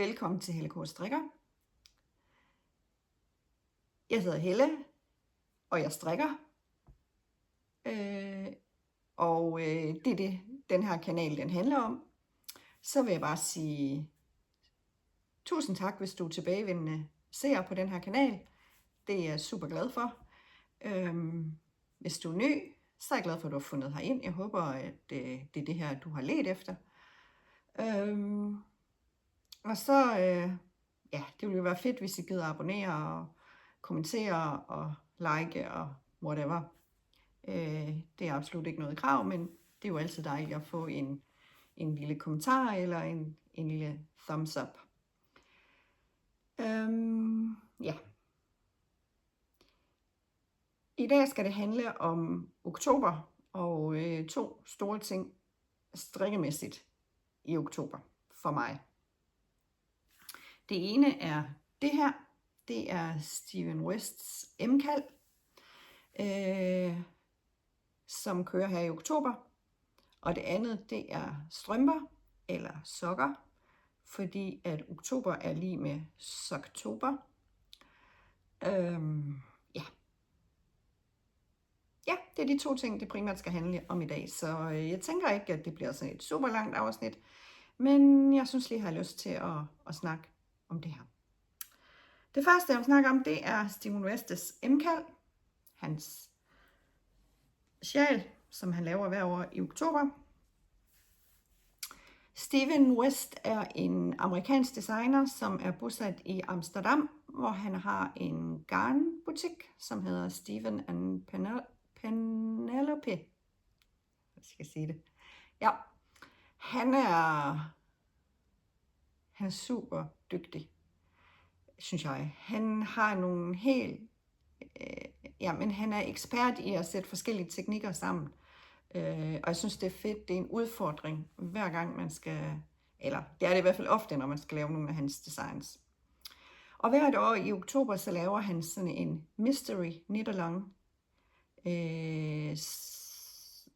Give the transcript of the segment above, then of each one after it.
velkommen til Helle K. Strikker. Jeg hedder Helle, og jeg strikker. Det er det, den her kanal den handler om. Så vil jeg bare sige tusind tak, hvis du er tilbagevendende ser på den her kanal. Det er jeg super glad for. Hvis du er ny, så er jeg glad for, at du har fundet herind. Jeg håber, at det er det her, du har ledt efter. Og så, det ville jo være fedt, hvis I gider abonnere og kommentere og like og whatever. Det er absolut ikke noget krav, men det er jo altid dejligt at få en lille kommentar eller en lille thumbs up. I dag skal det handle om oktober og 2 store ting strikkemæssigt i oktober for mig. Det ene er det her. Det er Steven Wests M-kald, som kører her i oktober. Og det andet, det er strømper eller sokker, fordi at oktober er lige med soktober. Ja, det er de 2 ting, det primært skal handle om i dag. Så jeg tænker ikke, at det bliver sådan et super langt afsnit, men jeg synes lige, jeg har lyst til at snakke om det her. Det første, jeg vil snakke om, det er Steven Wests M-kald. Hans sjal, som han laver hver år i oktober. Steven West er en amerikansk designer, som er bosat i Amsterdam, hvor han har en garnbutik, som hedder Steven and Penelope. Jeg skal sige det. Ja, han er super dygtig, synes jeg. Han har nogle helt, men han er ekspert i at sætte forskellige teknikker sammen. Og jeg synes, det er fedt. Det er en udfordring, hver gang man skal, eller det er det i hvert fald ofte, når man skal lave nogle af hans designs. Og hvert år i oktober, så laver han sådan en mystery knit-along,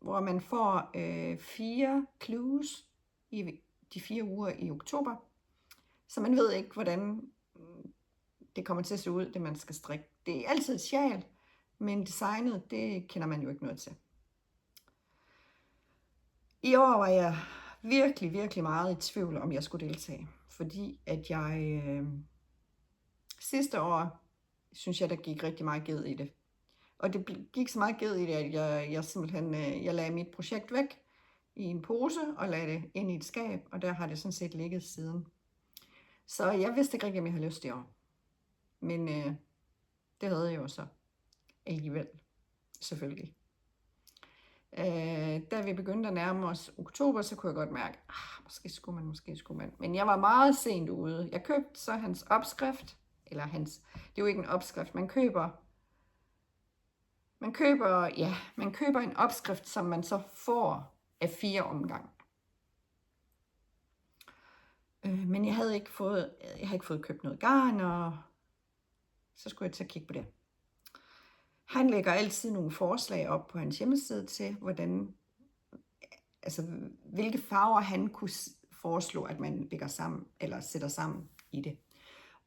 hvor man får 4 clues i de 4 uger i oktober. Så man ved ikke, hvordan det kommer til at se ud, det man skal strikke. Det er altid et sjal, men designet, det kender man jo ikke noget til. I år var jeg virkelig, virkelig meget i tvivl, om jeg skulle deltage. Fordi at jeg sidste år, synes jeg, der gik rigtig meget ged i det. Og det gik så meget ged i det, at jeg simpelthen jeg lagde mit projekt væk i en pose og lagde det ind i et skab. Og der har det sådan set ligget siden. Så jeg vidste ikke rigtig, om jeg havde lyst i år. Men det havde jeg jo så alligevel, selvfølgelig. Da vi begyndte at nærme os oktober, så kunne jeg godt mærke, måske skulle man. Men jeg var meget sent ude. Jeg købte så hans opskrift, det er jo ikke en opskrift, man køber en opskrift, som man så får af 4 omgange. Men jeg havde ikke fået købt noget garn, og så skulle jeg til at kigge på det. Han lægger altid nogle forslag op på hans hjemmeside til, hvilke farver han kunne foreslå, at man lægger sammen, eller sætter sammen i det.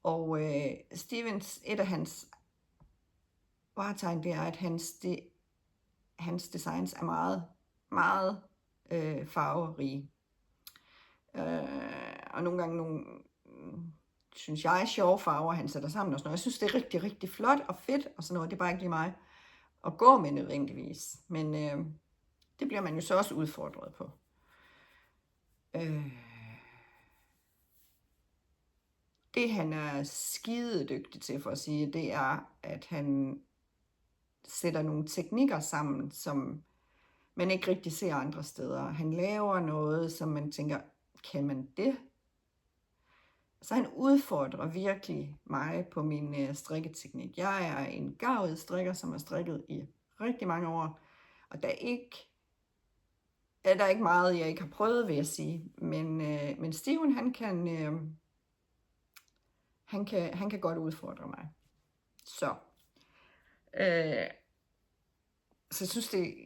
Og et af hans varetegn, det er, at hans designs er meget, meget farverige. Og nogle gange synes jeg, sjove farver, han sætter sammen og sådan noget. Jeg synes, det er rigtig, rigtig flot og fedt og sådan noget. Det er bare ikke lige mig at gå med nødvendigvis. Men det bliver man jo så også udfordret på. Det han er skide dygtig til, for at sige, det er, at han sætter nogle teknikker sammen, som man ikke rigtig ser andre steder. Han laver noget, som man tænker, kan man det? Så han udfordrer virkelig mig på min strikketeknik. Jeg er en garvet strikker, som har strikket i rigtig mange år. Og der er ikke meget, jeg ikke har prøvet, vil jeg sige. Men Steven, han kan godt udfordre mig. Så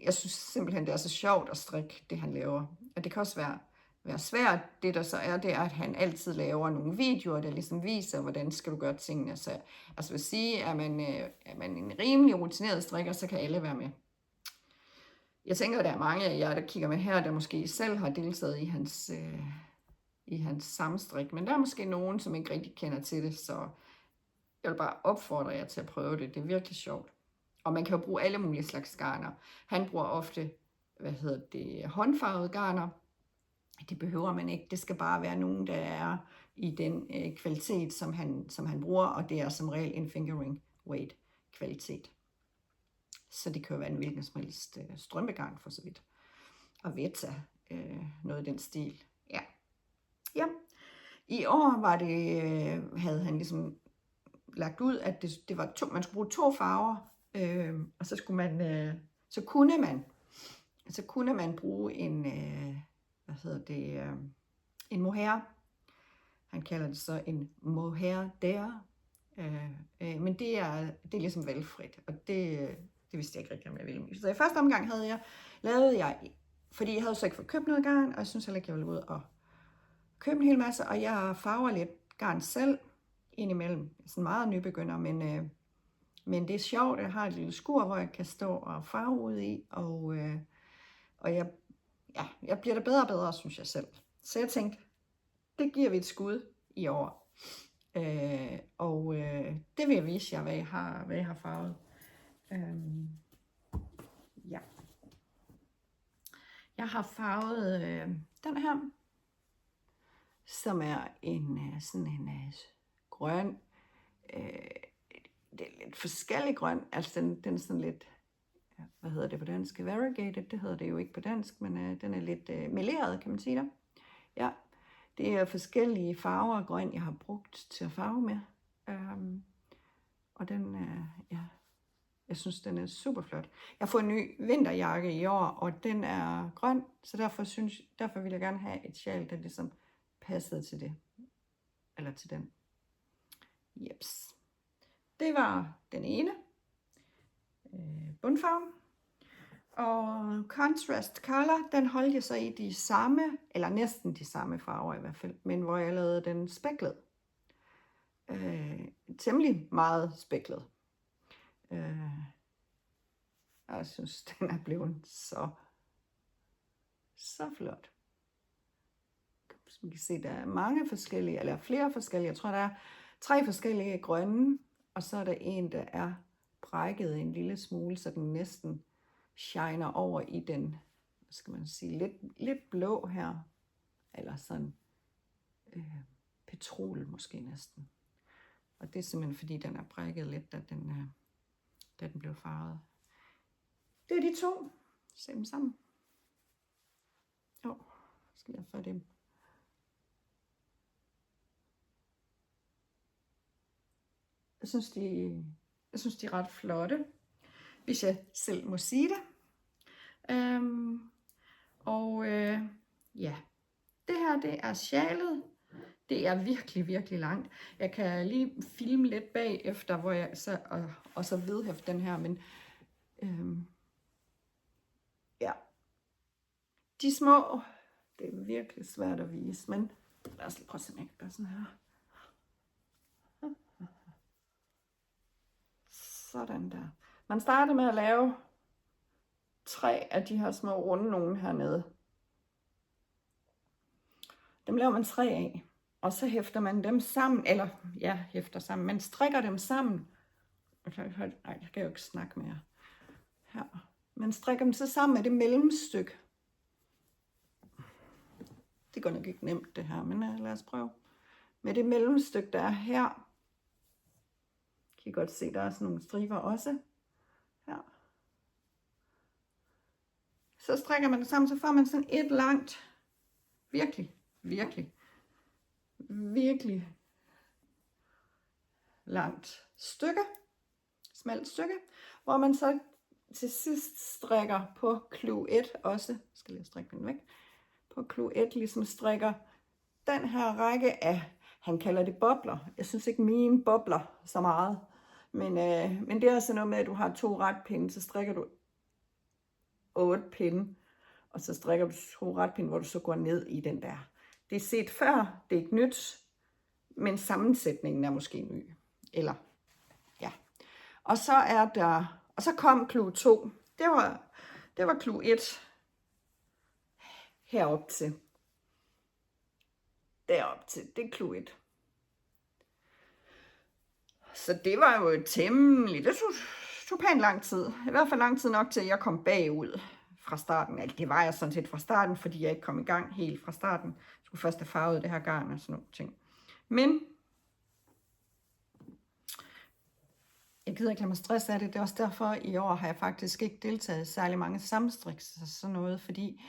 jeg synes simpelthen, det er så sjovt at strikke, det han laver. Og det kan også være være svært. Det der så er, det er, at han altid laver nogle videoer, der ligesom viser, hvordan skal du gøre tingene. Så altså vil sige, er man en rimelig rutineret strikker, så kan alle være med. Jeg tænker, at der er mange af jer, der kigger med her, der måske selv har deltaget i hans samstrik, men der er måske nogen, som ikke rigtig kender til det, så jeg vil bare opfordre jer til at prøve det. Det er virkelig sjovt. Og man kan jo bruge alle mulige slags garner. Han bruger ofte, håndfarvede garner. Det behøver man ikke. Det skal bare være nogen, der er i den kvalitet, som han bruger, og det er som regel en fingering weight kvalitet. Så det kan jo være en hvilken som helst strømpegarn for så vidt. Og Veta, noget i den stil. Ja. I år var det, havde han ligesom lagt ud, at det var man skulle bruge 2 farver, og så skulle man, så kunne man bruge en, en mohair. Han kalder det så en mohair der, men det er ligesom valgfrit, og det vidste jeg ikke rigtig, om jeg ville. Så i første omgang lavede jeg, fordi jeg havde så ikke fået købt noget garn, og jeg synes heller ikke, jeg ville ud og købe en hel masse, og jeg farver lidt garn selv indimellem. Sådan meget nybegynder, men det er sjovt. Jeg har et lille skur, hvor jeg kan stå og farve ud i, og jeg bliver da bedre og bedre, synes jeg selv. Så jeg tænkte, det giver vi et skud i år. Det vil jeg vise jer, hvad jeg har farvet. Ja. Jeg har farvet den her, som er sådan en grøn, det er lidt forskellig grøn, altså den er sådan lidt, hvad hedder det på dansk, variegated, det hedder det jo ikke på dansk, men den er lidt meleret, kan man sige der. Ja, det er forskellige farver af grøn, jeg har brugt til at farve med, og den jeg synes, den er super flot. Jeg har fået en ny vinterjakke i år, og den er grøn, så derfor vil jeg gerne have et sjal, der ligesom passede til det, eller til den. Jeps. Det var den ene bundfarve. Og Contrast Color, den holdt jeg så i de samme, eller næsten de samme farver i hvert fald, men hvor jeg lavede den speklet. Temmelig meget speklet. Jeg synes, den er blevet så flot. Som I kan se, der er mange forskellige, eller flere forskellige. Jeg tror, der er 3 forskellige grønne, og så er der en, der er brækket en lille smule, så den næsten shiner over i den, hvad skal man sige, lidt blå her, eller sådan petrol måske næsten. Og det er simpelthen fordi, den er brækket lidt, da den blev farvet. Det er de 2. Se dem sammen. Skal jeg få dem. Jeg synes, de er ret flotte, hvis jeg selv må sige det. Ja, det her, det er sjalet. Det er virkelig, virkelig langt. Jeg kan lige filme lidt bagefter, hvor jeg så vedhæfter den her, men ja. De små, det er virkelig svært at vise, men lad os lige prøve at se, om jeg kan gøre sådan her. Sådan der. Man starter med at lave 3 af de her små runde nogen hernede. Dem laver man 3 af, og så hæfter man dem sammen, eller ja, hæfter sammen. Man strikker dem sammen. Nej, jeg kan jo ikke snakke mere. Her. Man strikker dem så sammen med det mellemstykke. Det går nok ikke nemt det her, men lad os prøve. Med det mellemstykke, der er her. Kan I godt se, der er sådan nogle striber også. Her. Så strikker man det sammen, så får man sådan et langt, virkelig langt stykke, smalt stykke, hvor man så til sidst strikker på klud 1 også, skal jeg strikke den væk, på klud 1 ligesom strikker den her række af, han kalder det bobler, jeg synes ikke mine bobler så meget, men det er altså noget med, at du har 2 retpinde, så strikker du 8 pinde, og så strikker du 2 retpinde, hvor du så går ned i den der. Det er set før, det er ikke nyt, men sammensætningen er måske ny. Eller, ja. Og så er der, og så kom klue 2. Det var klue 1 herop til. Derop til, det er klue 1. Så det var jo temmelig, det tog pænt lang tid. I hvert fald lang tid nok til, at jeg kom bagud fra starten. Altså, det var jeg sådan set fra starten, fordi jeg ikke kom i gang helt fra starten. Jeg skulle først have farvet det her garn og sådan nogle ting. Men jeg gider ikke lade mig stress af det. Det er også derfor, i år har jeg faktisk ikke deltaget særlig mange sammenstriks og sådan noget, fordi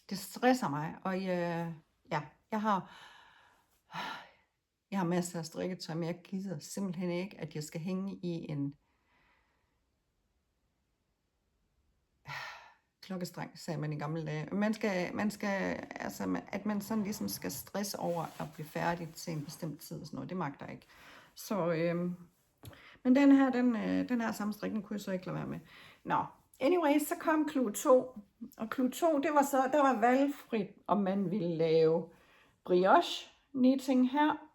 det stresser mig. Og ja, jeg har masser af strikketøj, men jeg gider simpelthen ikke, at jeg skal hænge i en klokkestreng, sagde man i gamle dage. Altså, at man sådan ligesom skal stresse over at blive færdig til en bestemt tid og sådan noget, det magter jeg ikke. Så, men den her sammenstrikning kunne jeg så ikke lade være med. Nå, anyway, så kom klue 2, og klue 2, der var valgfrit, om man ville lave brioche knitting her,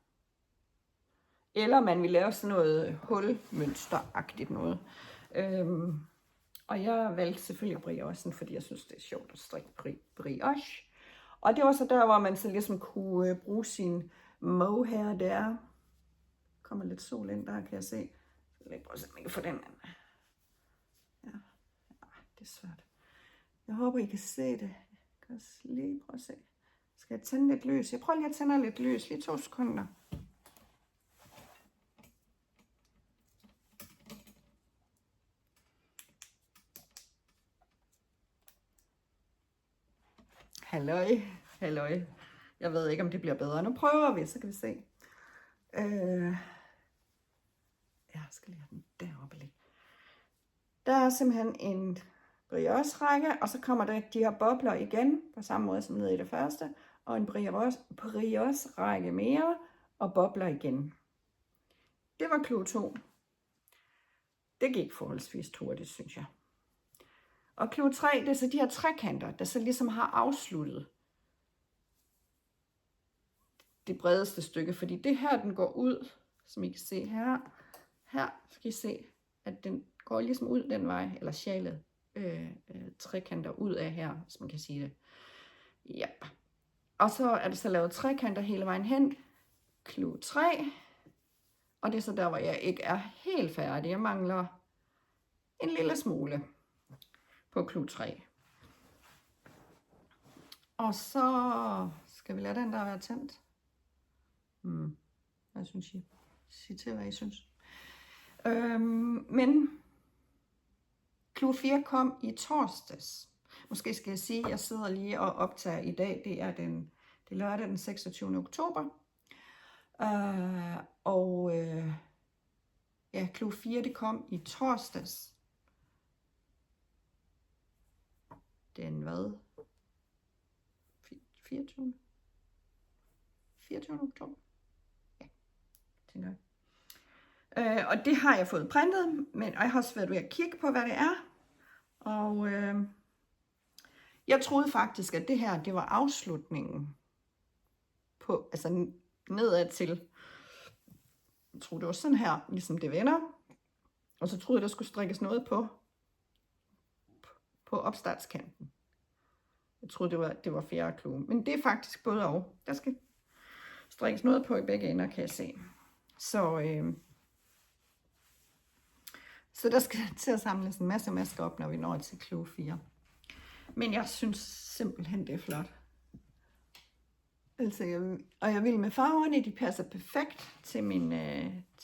eller man ville lave sådan noget hulmønsteragtigt noget. Og jeg valgte selvfølgelig briochen, fordi jeg synes, det er sjovt at strikke brioche. Og det var så der, hvor man så ligesom kunne bruge sin mohair der. Der kommer lidt sol ind, der kan jeg se. Så jeg prøve at se, om jeg kan få den. Ja, det er svært. Jeg håber, I kan se det. Jeg kan også lige prøve at se. Skal jeg tænde lidt lys? Jeg prøver lige at tænde lidt lys. Lige 2 sekunder. Halløj. Jeg ved ikke, om det bliver bedre. Nu prøver vi, så kan vi se. Jeg skal lige have den deroppe lidt. Der er simpelthen en brioche-række, og så kommer der de her bobler igen, på samme måde som nede i det første, og en brioche-række mere, og bobler igen. Det var klue 2. Det gik forholdsvis hurtigt, synes jeg. Og klue 3, det er så de her trekanter, der så ligesom har afsluttet det bredeste stykke, fordi det her, den går ud, som I kan se her. Her skal I se, at den går ligesom ud den vej, eller sjalet trekanter ud af her, hvis man kan sige det. Ja. Og så er det så lavet trekanter hele vejen hen. Klue 3. Og det er så der, hvor jeg ikke er helt færdig. Jeg mangler en lille smule på klue 3. Og så skal vi lade den der være tændt. Hvad synes I? Sig til, hvad I synes. Men klue 4 kom i torsdags. Måske skal jeg sige, at jeg sidder lige og optager i dag. Det er lørdag den 26. oktober. Ja, klue 4 det kom i torsdags. Den hvad? 24. oktober. Ja, tænker jeg. Og det har jeg fået printet, men jeg har også været ved at kigge på, hvad det er. Og jeg troede faktisk, at det her, det var afslutningen på, altså nedad til. Jeg troede, det var sådan her, ligesom det vender. Og så troede jeg, der skulle strikkes noget på opstartskanten. Jeg troede, det var 4. klue. Men det er faktisk både og. Der skal strikkes noget på i begge ender, kan jeg se. Så der skal til at samles en masse masker op, når vi når til klue 4. Men jeg synes simpelthen, det er flot. Altså, jeg vil med farverne, de passer perfekt til min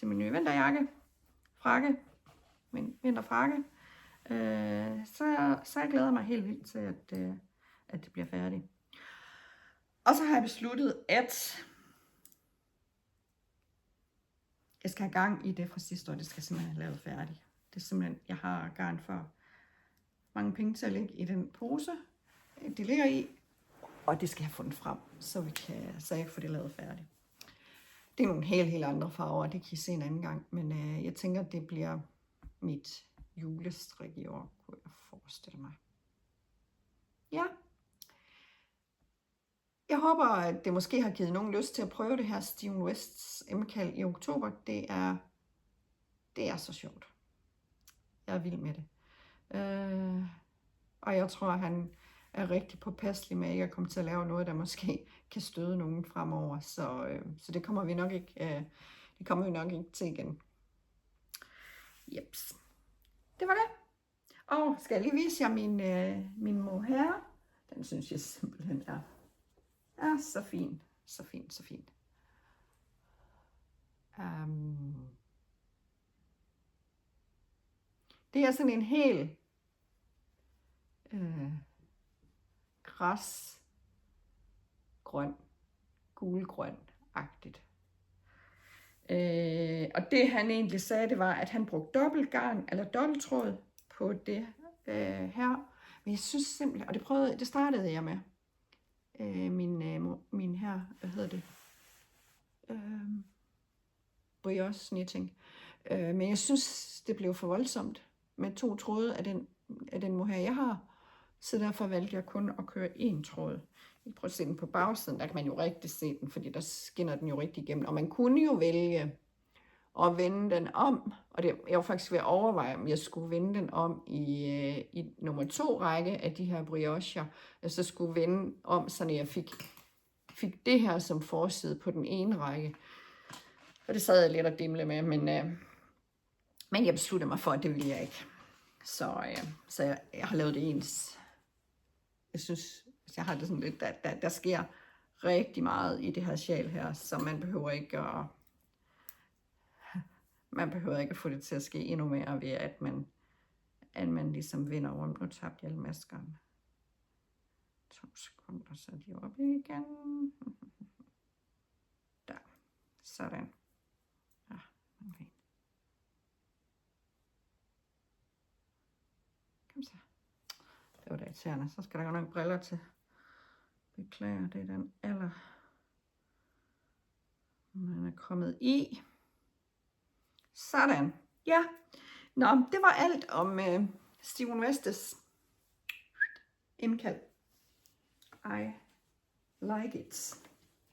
nye vinterjakke. Frakke. Min vinterfrakke. Så jeg glæder mig helt vildt til, at det bliver færdigt. Og så har jeg besluttet, at jeg skal have gang i det fra sidste år. Det skal simpelthen have lavet færdigt. Det er simpelthen, jeg har garn for mange penge til at lægge i den pose, det ligger i. Og det skal jeg have fundet frem, så jeg kan få det lavet færdigt. Det er nogle helt andre farver, det kan I se en anden gang. Men jeg tænker, at det bliver mit julestrik i år, kunne jeg forestille mig. Ja, jeg håber, at det måske har givet nogen lyst til at prøve det her Steven Wests M-kald i oktober. Det er så sjovt. Jeg er vild med det. Og jeg tror, han er rigtig påpasselig med ikke at komme til at lave noget, der måske kan støde nogen fremover. Så det kommer vi nok ikke til igen. Jeps. Det var det. Og skal jeg lige vise jer min mohair? Den synes jeg simpelthen er så fin. Så fin, så fin. Det er sådan en hel græsgrøn, gulgrøn-agtigt. Og det han egentlig sagde, det var, at han brugte dobbeltgarn eller dobbelttråd på det her. Men jeg synes simpelthen, og det startede jeg med min her, hvad hedder det, brioche knitting. Men jeg synes, det blev for voldsomt med 2 tråde af den mohair, jeg har. Så derfor valgte jeg kun at køre 1 tråd. Prøv at se den på bagsiden, der kan man jo rigtig se den, fordi der skinner den jo rigtig igennem. Og man kunne jo vælge at vende den om, og jeg var faktisk ved at overveje, om jeg skulle vende den om i nummer 2 række af de her briocher. Jeg så skulle vende om, så jeg fik det her som forside på den ene række. Og det sad jeg lidt og dimle med, men jeg besluttede mig for, at det ville jeg ikke. Så jeg har lavet det ens. Jeg synes, jeg har det sådan lidt, der sker rigtig meget i det her sjal her, så man behøver ikke at få det til at ske endnu mere ved, at man ligesom vender rundt. Nu tabte jeg alle maskerne. 2 sekunder, så er de oppe igen. Der. Sådan. Ja, okay. Kom så. Det var da irriterende. Så skal der jo nok briller til. Beklager, det er den alder, man er kommet i. Sådan. Ja. Nå, det var alt om Steven Westes M-kald. I like it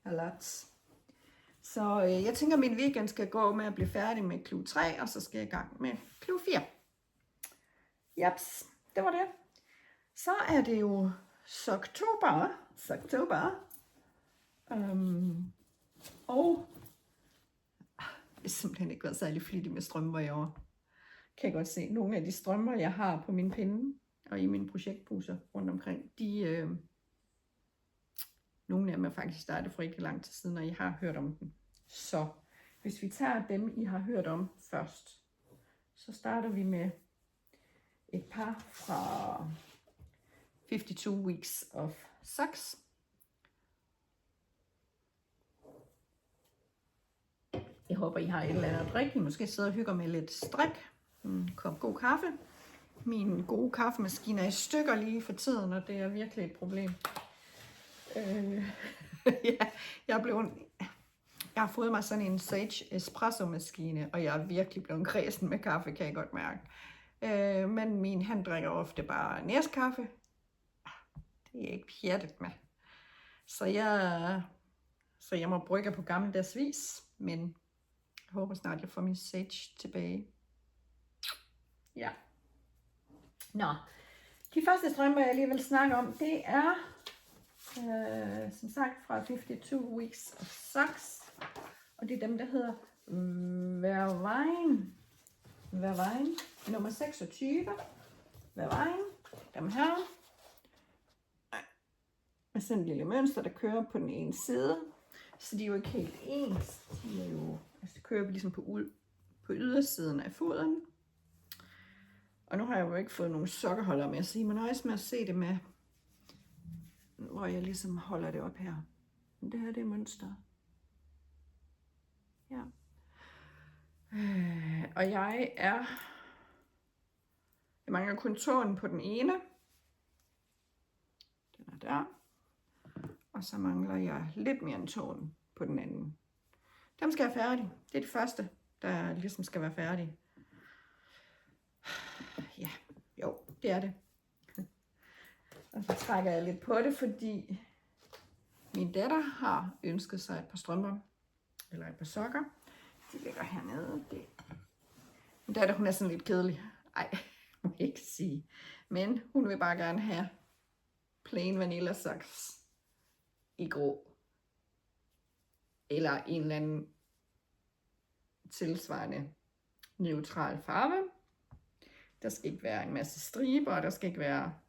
a lot. Så jeg tænker, at min weekend skal gå med at blive færdig med clue 3, og så skal jeg i gang med clue 4. Japs, det var det. Så er det jo oktober. Og jeg har simpelthen ikke været særlig flittig med strømper i år. Kan jeg godt se. Nogle af de strømper, jeg har på min pinde og i mine projektposer rundt omkring, nogle af dem er faktisk startet for rigtig lang tid siden, og I har hørt om dem. Så hvis vi tager dem, I har hørt om først, så starter vi med et par fra 52 Weeks of Socks. Jeg håber, I har et eller andet at drikke. I måske sidder og hygger med lidt strik. En kop god kaffe. Min gode kaffemaskine er i stykker lige for tiden, og det er virkelig et problem. Ja, jeg har fået mig sådan en Sage espresso maskine, og jeg er virkelig blevet kræsen med kaffe, kan jeg godt mærke. Men han drikker ofte bare Nescafé. Det er jeg ikke pjattet med. Så jeg må brygge på gammeldags vis, men jeg håber snart, jeg får min Sage tilbage. Ja. Nå, de første strømper, jeg lige vil snakke om, det er som sagt fra 52 Weeks of Socks. Og det er dem, der hedder Vervine nummer 26. Vervine. Dem her. Med sådan en lille mønster, der kører på den ene side. Så de er jo ikke helt ens. De er jo, altså det kører ligesom på ydersiden af foden. Og nu har jeg jo ikke fået nogle sokkeholder med, så I må nøjes med at se det med, hvor jeg ligesom holder det op her. Men det her, det er mønster. Ja. Og jeg mangler kun tåen på den ene. Den er der. Og så mangler jeg lidt mere end tåen på den anden. Dem skal jeg færdig. Det er det første, der ligesom skal være færdig. Ja, jo, det er det. Og så trækker jeg lidt på det, fordi min datter har ønsket sig et par strømper, eller et par sokker. De ligger hernede. Min datter, hun er sådan lidt kedelig. Ej, må jeg ikke sige. Men hun vil bare gerne have plain vanilla socks i grå. Eller en eller anden tilsvarende neutral farve. Der skal ikke være en masse striber, der skal ikke være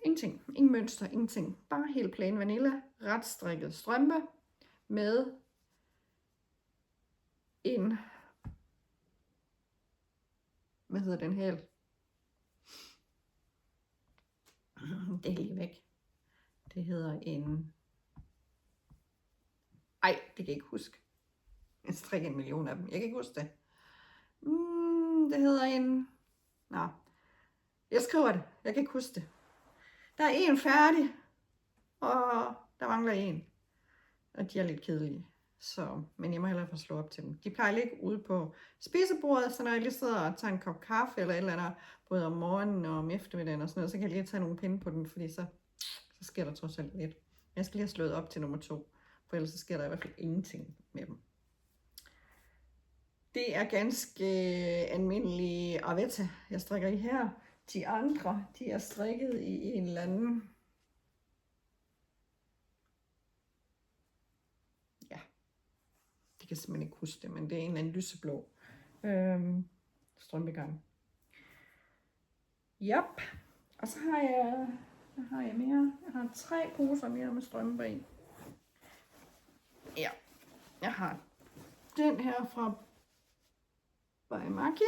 ingenting, ingen mønster, ingenting. Bare helt plain vanilla, ret strikket strømpe med en, hvad hedder den her? Det er lige væk. Det hedder en, ej, det kan jeg ikke huske. Jeg strikker 1 million af dem, jeg kan ikke huske det. Det hedder en, nå, jeg skriver det, jeg kan ikke huske det. Der er en færdig, og der mangler en. Og de er lidt kedelige. Så, men jeg må hellere få slå op til dem. De plejer at ligge ude på spisebordet, så når jeg lige sidder og tager en kop kaffe eller et eller andet, både om morgenen og om eftermiddagen og sådan noget, så kan jeg lige tage nogle pinde på den, fordi så sker der trods alt lidt. Jeg skal lige have slået op til nummer 2, for ellers så sker der i hvert fald ingenting med dem. Det er ganske almindelige Arvetta, jeg strikker i her. De andre, de er strikket i en eller anden, ja, det kan jeg simpelthen ikke huske det, men det er en eller anden lyseblå strømpegarn. Yep. Og så har jeg mere. Jeg har 3 poser mere med strømper i. Ja, jeg har den her fra Baimaki.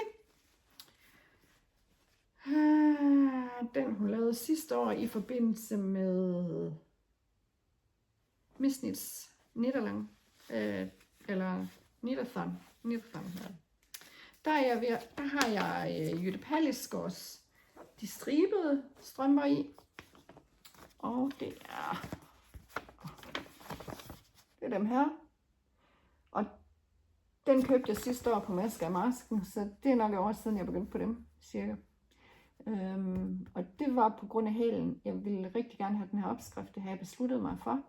Den hun lavede sidste år i forbindelse med Misnits Nederland, eller Niederthon. Der har jeg Jytte Pallisgaards de stribede strømper i, og det er dem her. Og den købte jeg sidste år på Masker i Masken, så det er nok et år siden jeg begyndte på dem, cirka. Og det var på grund af hælen. Jeg ville rigtig gerne have den her opskrift, det har jeg besluttet mig for,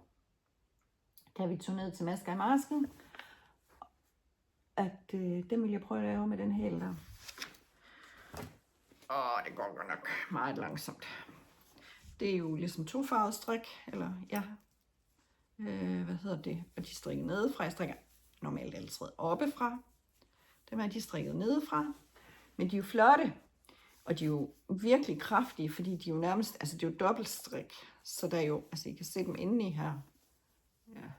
da vi tog ned til Masker i Masken, at den ville jeg prøve at lave med den hæl der. Det går godt nok meget langsomt. Det er jo ligesom tofarvet strik, eller ja, hvad hedder det, og de strikker nedefra. Jeg strikker normalt altid oppefra. Dem er de strikket nedefra, men de er jo flotte. Og de er jo virkelig kraftige, fordi de er jo nærmest, altså det er jo dobbeltstrik, så der er jo, altså I kan se dem inde i her. Ja.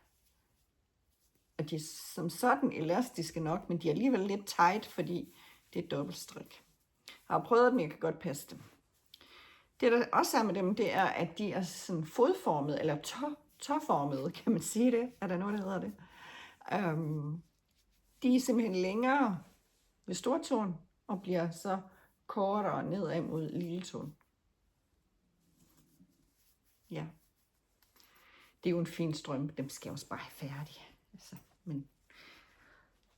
Og de er som sådan elastiske nok, men de er alligevel lidt tight, fordi det er dobbeltstrik. Jeg har prøvet dem, jeg kan godt passe dem. Det der også er med dem, det er, at de er sådan fodformede, eller tåformede, kan man sige det? Er der noget, der hedder det? De er simpelthen længere ved stortåen, og bliver så kortere nedad mod lilletåen. Ja. Det er jo en fin strømpe, dem skal jeg også bare have færdig. Altså, men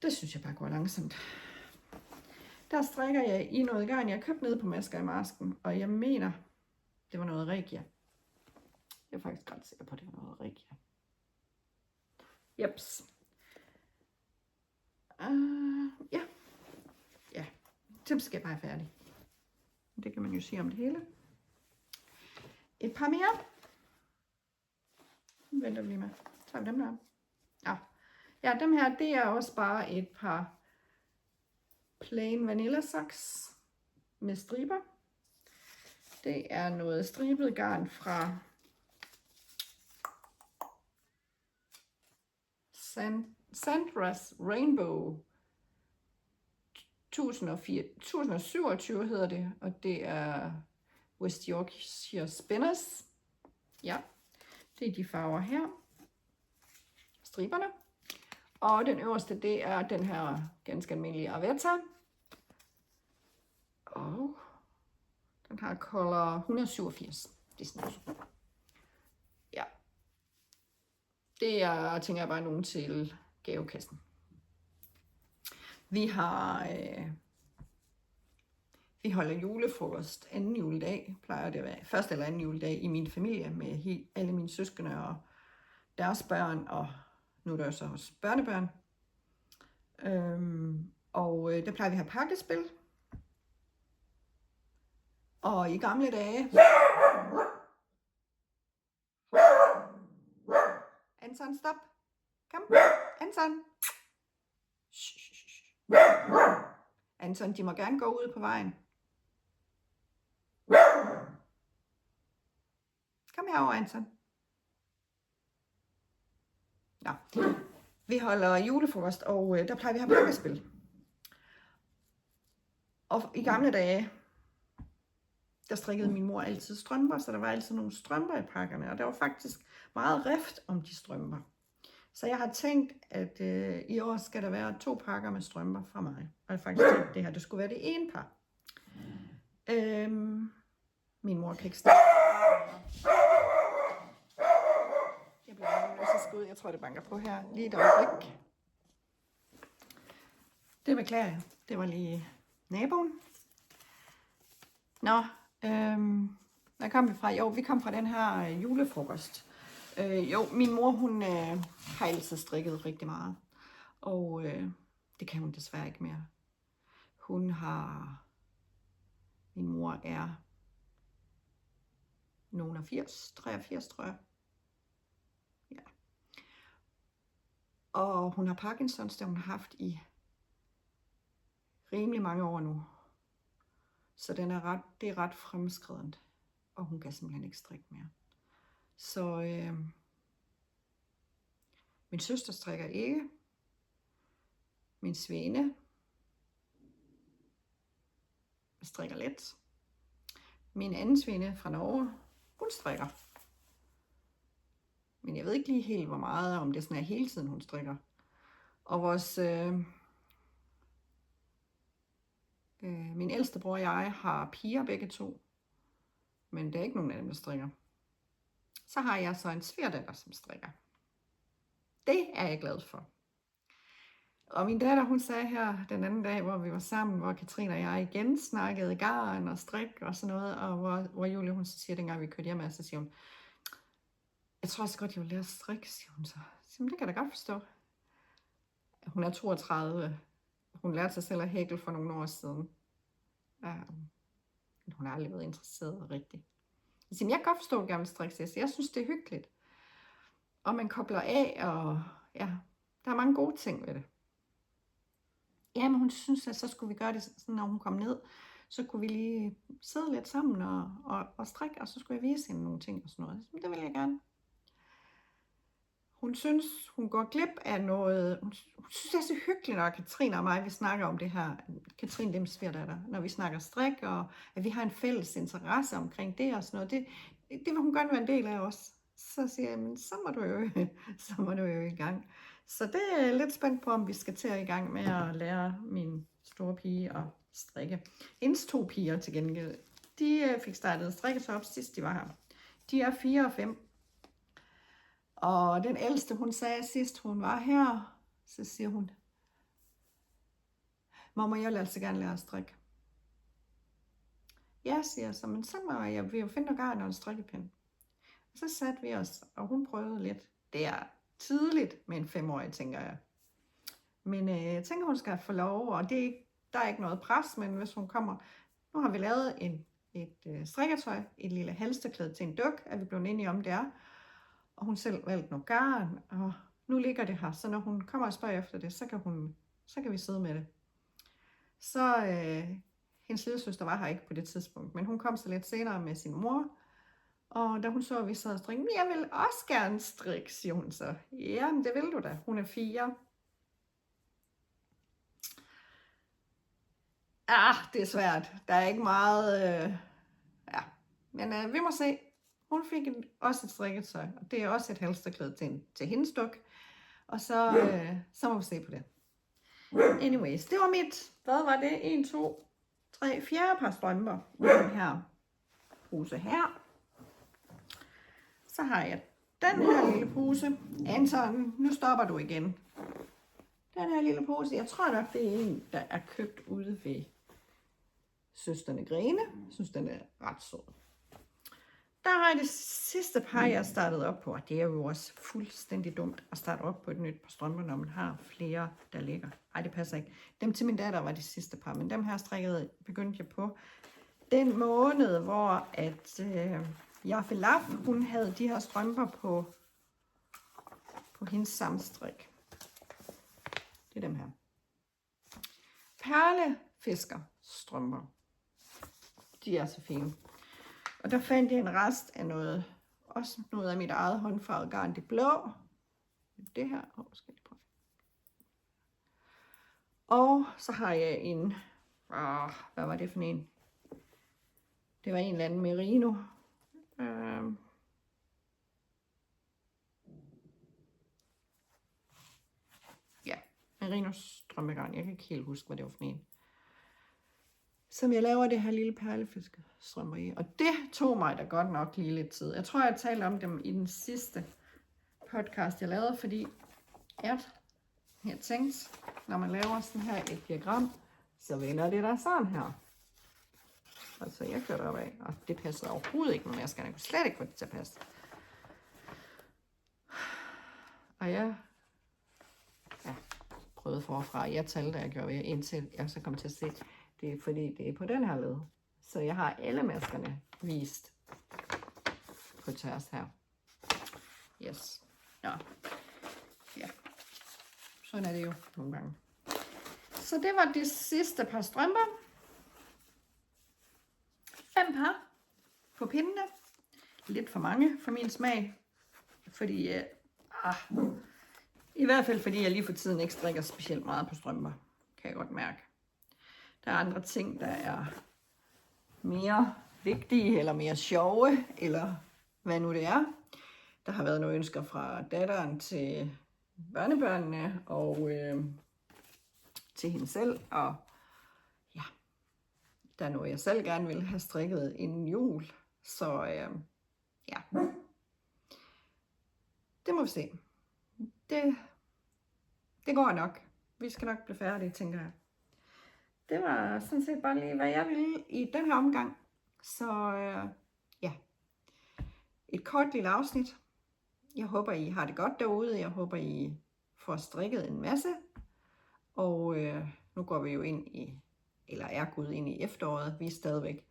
det synes jeg bare går langsomt. Der strikker jeg i noget garn, jeg købte nede på Masker i Masken, og jeg mener, det var noget Regia. Jeg er faktisk ret sikker på, at det var noget Regia. Jeps. Ja. Ja, dem skal jeg bare have færdig. Det kan man jo sige om det hele. Et par mere. Venter vi lige med. Tager vi dem der. Ja, dem her, det er også bare et par plain vanilla socks med striber. Det er noget stribet garn fra Sandra's Rainbow 1027 hedder det, og det er West Yorkshire Spinners. Ja, det er de farver her. Striberne. Og den øverste, det er den her ganske almindelige Arvetta. Og den har color 187. Det er sådan noget. Ja. Det er, tænker jeg, bare nogen til gavekassen. Vi har Vi holder julefrokost anden juledag, plejer det at være første eller anden juledag i min familie med alle mine søskende og deres børn, og nu er der så også børnebørn. Der plejer vi at have pakkespil. Og i gamle dage... Anton, stop. Kom. Anton. Anton, de må gerne gå ud på vejen. Kom herover, Anton. Nå. Vi holder julefrokost, og der plejer vi at have pakkespil. Og i gamle dage, der strikkede min mor altid strømper, så der var altid nogle strømper i pakkerne, og der var faktisk meget rift om de strømper. Så jeg har tænkt, at i år skal der være 2 pakker med strømper fra mig. Og jeg har faktisk tænkt, at det her det skulle være det ene par. Min mor kan ikke stå. Jeg bliver nødt til at skride. Jeg tror, det banker på her. Lige et øjeblik. Det beklager jeg. Det var lige naboen. Nå, der kom vi fra. Jo, vi kom fra den her julefrokost. Min mor, hun har altid strikket rigtig meget. Og det kan hun desværre ikke mere. Min mor er nogen af 83, tror jeg. Ja. Og hun har Parkinsons, det hun har haft i rimelig mange år nu. Så det er ret fremskrident, og hun kan simpelthen ikke strikke mere. Så min søster strikker ikke. Min svende strikker lidt. Min anden svende fra Norge, hun strikker. Men jeg ved ikke lige helt, hvor meget, om det sådan er hele tiden, hun strikker. Og vores... min ældste bror og jeg har piger begge to. Men der er ikke nogen af dem, der strikker. Så har jeg så en svigerdatter, som strikker. Det er jeg glad for. Og min datter, hun sagde her den anden dag, hvor vi var sammen, hvor Katrine og jeg igen snakkede garn og strik og sådan noget, og hvor Julie, hun så siger, dengang vi kørte hjem, så siger hun, jeg tror også godt, jeg vil lære at strikke, siger hun så. Det kan jeg da godt forstå. Hun er 32. Hun lærte sig selv at hækle for nogle år siden. Hun har aldrig været interesseret rigtigt. Jeg siger, jeg kan godt forstå, at du gerne vil strikke, så jeg synes, det er hyggeligt. Og man kobler af, og ja, der er mange gode ting ved det. Ja, men hun synes, at så skulle vi gøre det sådan, når hun kom ned, så kunne vi lige sidde lidt sammen og strikke, og så skulle jeg vise hende nogle ting og sådan noget. Det vil jeg gerne. Hun synes, hun går glip af noget. Hun synes, det er så hyggeligt, når Katrine og mig, vi snakker om det her. Katrine, det er min svigerdatter. Når vi snakker strik, og at vi har en fælles interesse omkring det og sådan noget. Det vil hun gerne være en del af os. Så siger jeg, men så må du jo i gang. Så det er jeg lidt spændt på, om vi skal til at i gang med at lære min store pige at strikke. Hendes 2 piger til gengæld, de fik startet strikketop sidst de var her. De er 4 og 5. Og den ældste, hun sagde sidst hun var her, så siger hun, mamma, jeg vil altså gerne lære at strikke. Ja, siger jeg så, men så må jeg jo finde noget garn og en strikkepind. Og så satte vi os, og hun prøvede lidt. Det er tidligt med en 5-årig, tænker jeg. Men jeg tænker, hun skal få lov, og der er ikke noget pres, men hvis hun kommer... Nu har vi lavet et strikketøj, et lille halstørklæde til en duk, er vi blevet enige om det er. Og hun selv valgte noget garn, og nu ligger det her. Så når hun kommer og spørger efter det, så kan vi sidde med det. Så hendes lillesøster var her ikke på det tidspunkt, men hun kom så lidt senere med sin mor. Og da hun så, at vi sad og strikkede, jeg vil også gerne strikke, siger hun så. Jamen, det vil du da. Hun er 4. Det er svært. Der er ikke meget... Men vi må se. Hun fik også et strikketøj, og det er også et halstørklæde til hendes duk. Og så må vi se på det. Anyways, det var mit, hvad var det? 1, 2, 3, 4 par strømper i den her pose her. Så har jeg den her lille pose. Anton, nu stopper du igen. Den her lille pose, jeg tror nok, det er en, der er købt ude ved Søsterne Grene. Jeg synes, den er ret sød. Der er det sidste par, jeg startede op på, og det er jo også fuldstændig dumt at starte op på et nyt par strømper, når man har flere, der ligger. Ej, det passer ikke. Dem til min datter var de sidste par, men dem her begyndte jeg på den måned, hvor at Jaffe Laf, hun havde de her strømper på hendes samstrik. Det er dem her. Perlefisker strømper. De er så fine. Og der fandt jeg en rest af også noget af mit eget håndfarvede garn, det blå. Det her. Skal jeg prøve. Og så har jeg en, hvad var det for en? Det var en eller anden merino. Ja, merino strømpegarn. Jeg kan ikke helt huske, hvad det var for en. Som jeg laver det her lille perlefiskestrømper i. Og det tog mig da godt nok lige lidt tid. Jeg tror, jeg talte om dem i den sidste podcast, jeg lavede, fordi jeg tænkte, når man laver sådan her et diagram, så vender det der sådan her. Altså jeg kørte op af, og det passede overhovedet ikke med maskerne. Jeg kunne slet ikke få det til at passe. Og jeg prøvede forfra. Jeg talte, jeg gjorde ved, indtil jeg så kom til at se, det er fordi, det er på den her led. Så jeg har alle maskerne vist på tværs her. Yes. Ja. Sådan er det jo nogle gange. Så det var det sidste par strømper. 5 par på pindene. Lidt for mange for min smag. Fordi, i hvert fald fordi jeg lige for tiden ikke strikker specielt meget på strømper. Kan jeg godt mærke. Der er andre ting, der er mere vigtige, eller mere sjove, eller hvad nu det er. Der har været nogle ønsker fra datteren til børnebørnene, og til hende selv, og ja, der er noget, jeg selv gerne vil have strikket inden jul, så ja, det må vi se. Det går nok. Vi skal nok blive færdige, tænker jeg. Det var sådan set bare lige, hvad jeg ville i den her omgang. Så ja, et kort lille afsnit. Jeg håber, I har det godt derude. Jeg håber, I får strikket en masse. Og nu går vi jo ind i, eller er gået ind i efteråret. Vi er stadigvæk.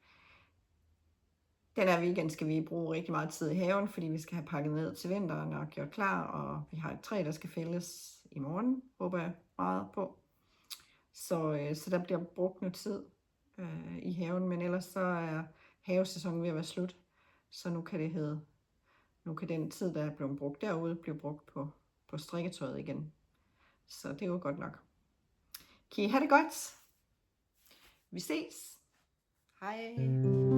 Den her weekend skal vi bruge rigtig meget tid i haven, fordi vi skal have pakket ned til vinteren og gjort klar. Og vi har et træ, der skal fældes i morgen, håber jeg meget på. Så der bliver brugt noget tid i haven, men ellers så er havesæsonen ved at være slut. Så nu kan den tid, der er blevet brugt derude, blive brugt på strikketøjet igen. Så det er jo godt nok. Kan I have det godt? Vi ses. Hej.